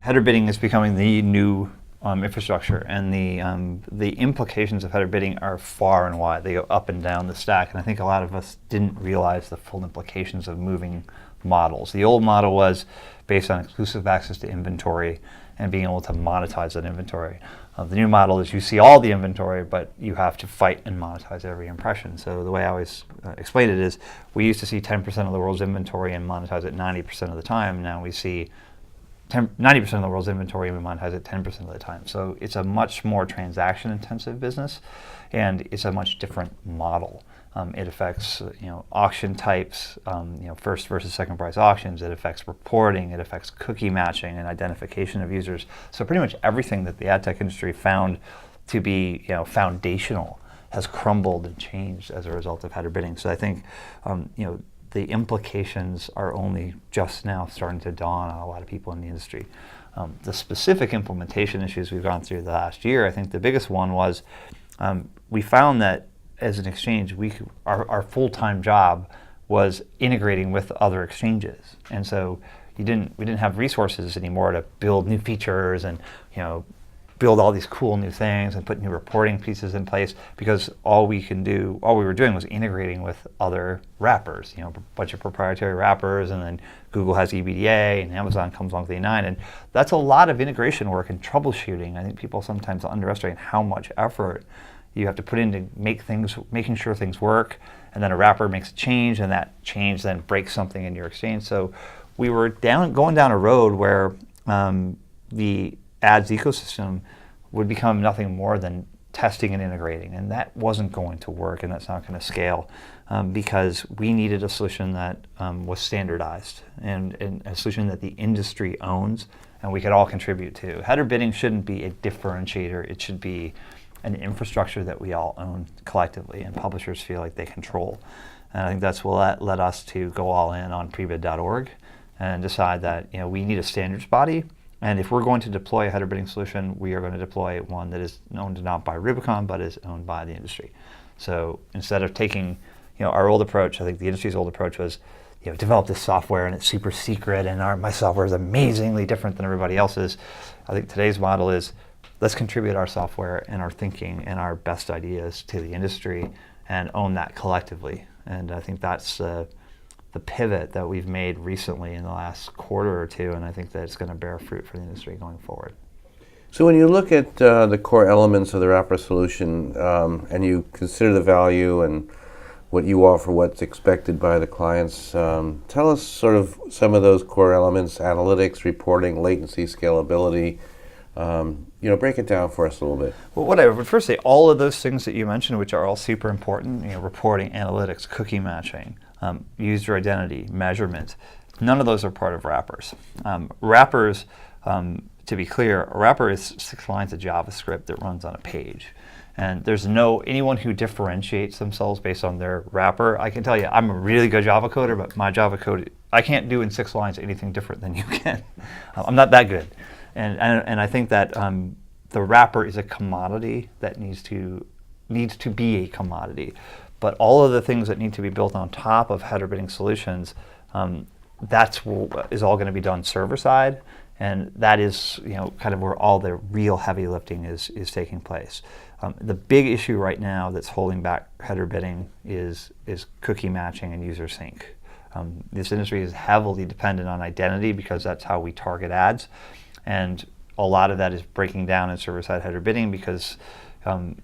header bidding is becoming the new infrastructure, and the implications of header bidding are far and wide. They go up and down the stack, and I think a lot of us didn't realize the full implications of moving models. The old model was based on exclusive access to inventory and being able to monetize that inventory. The new model is you see all the inventory, but you have to fight and monetize every impression. So the way I always explain it is, we used to see 10% of the world's inventory and monetize it 90% of the time. Now we see 90% of the world's inventory and we monetize it 10% of the time. So it's a much more transaction-intensive business, and it's a much different model. It affects auction types, first versus second price auctions. It affects reporting. It affects cookie matching and identification of users. So pretty much everything that the ad tech industry found to be foundational has crumbled and changed as a result of header bidding. So I think the implications are only just now starting to dawn on a lot of people in the industry. The specific implementation issues we've gone through the last year, I think the biggest one was we found that as an exchange, our full-time job was integrating with other exchanges, and so we didn't have resources anymore to build new features and build all these cool new things and put new reporting pieces in place, because all we were doing was integrating with other wrappers, a bunch of proprietary wrappers, and then Google has EBDA and Amazon comes along with A9, and that's a lot of integration work and troubleshooting. I think people sometimes underestimate how much effort you have to put into making sure things work, and then a wrapper makes a change, and that change then breaks something in your exchange. So we were going down a road where the ads ecosystem would become nothing more than testing and integrating, and that wasn't going to work, and that's not going to scale because we needed a solution that was standardized and a solution that the industry owns and we could all contribute to. Header bidding shouldn't be a differentiator. It should be an infrastructure that we all own collectively and publishers feel like they control. And I think that's what led us to go all in on prebid.org and decide that we need a standards body. And if we're going to deploy a header bidding solution, we are going to deploy one that is owned not by Rubicon, but is owned by the industry. So instead of taking our old approach, I think the industry's old approach was develop this software and it's super secret and my software is amazingly different than everybody else's. I think today's model is, let's contribute our software and our thinking and our best ideas to the industry and own that collectively. And I think that's the pivot that we've made recently in the last quarter or two, and I think that it's going to bear fruit for the industry going forward. So when you look at the core elements of the wrapper solution and you consider the value and what you offer, what's expected by the clients, tell us sort of some of those core elements: analytics, reporting, latency, scalability. Break it down for us a little bit. Well, what I would first say, all of those things that you mentioned, which are all super important, reporting, analytics, cookie matching, user identity, measurement, none of those are part of wrappers. Wrappers, to be clear, a wrapper is 6 lines of JavaScript that runs on a page. And there's anyone who differentiates themselves based on their wrapper. I can tell you, I'm a really good Java coder, but my Java code, I can't do in 6 lines anything different than you can. I'm not that good. And I think that the wrapper is a commodity that needs to be a commodity. But all of the things that need to be built on top of header bidding solutions, is all going to be done server side, and that is kind of where all the real heavy lifting is taking place. The big issue right now that's holding back header bidding is cookie matching and user sync. This industry is heavily dependent on identity because that's how we target ads. And a lot of that is breaking down in server-side header bidding because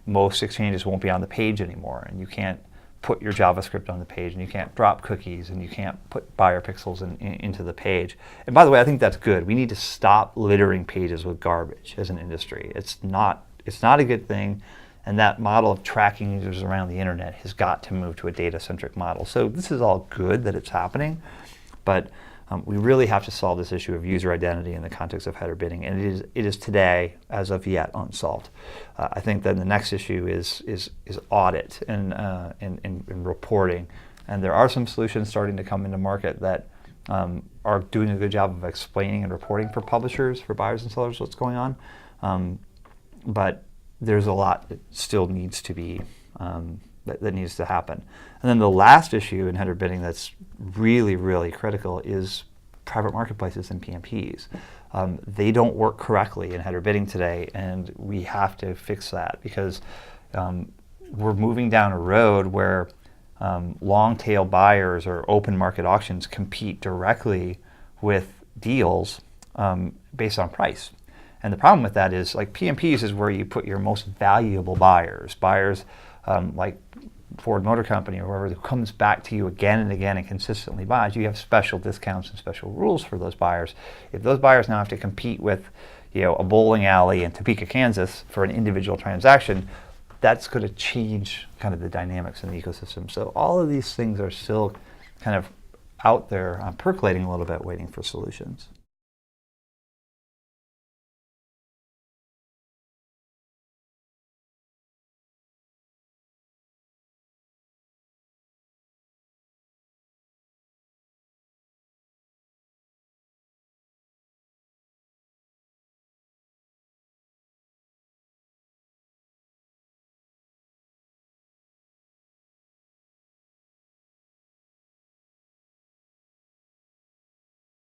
most exchanges won't be on the page anymore, and you can't put your JavaScript on the page, and you can't drop cookies, and you can't put buyer pixels into the page. And by the way, I think that's good. We need to stop littering pages with garbage as an industry. It's not a good thing, and that model of tracking users around the internet has got to move to a data-centric model. So this is all good that it's happening, but we really have to solve this issue of user identity in the context of header bidding, and it is today, as of yet, unsolved. I think that the next issue is audit and reporting, and there are some solutions starting to come into market that are doing a good job of explaining and reporting for publishers, for buyers and sellers, what's going on. But there's a lot that still needs to be that needs to happen. And then the last issue in header bidding that's really, really critical is private marketplaces and PMPs. They don't work correctly in header bidding today, and we have to fix that because we're moving down a road where long tail buyers or open market auctions compete directly with deals based on price. And the problem with that is, like, PMPs is where you put your most valuable buyers like Ford Motor Company or whoever, that comes back to you again and again and consistently buys. You have special discounts and special rules for those buyers. If those buyers now have to compete with, a bowling alley in Topeka, Kansas for an individual transaction, that's going to change kind of the dynamics in the ecosystem. So all of these things are still kind of out there, percolating a little bit, waiting for solutions.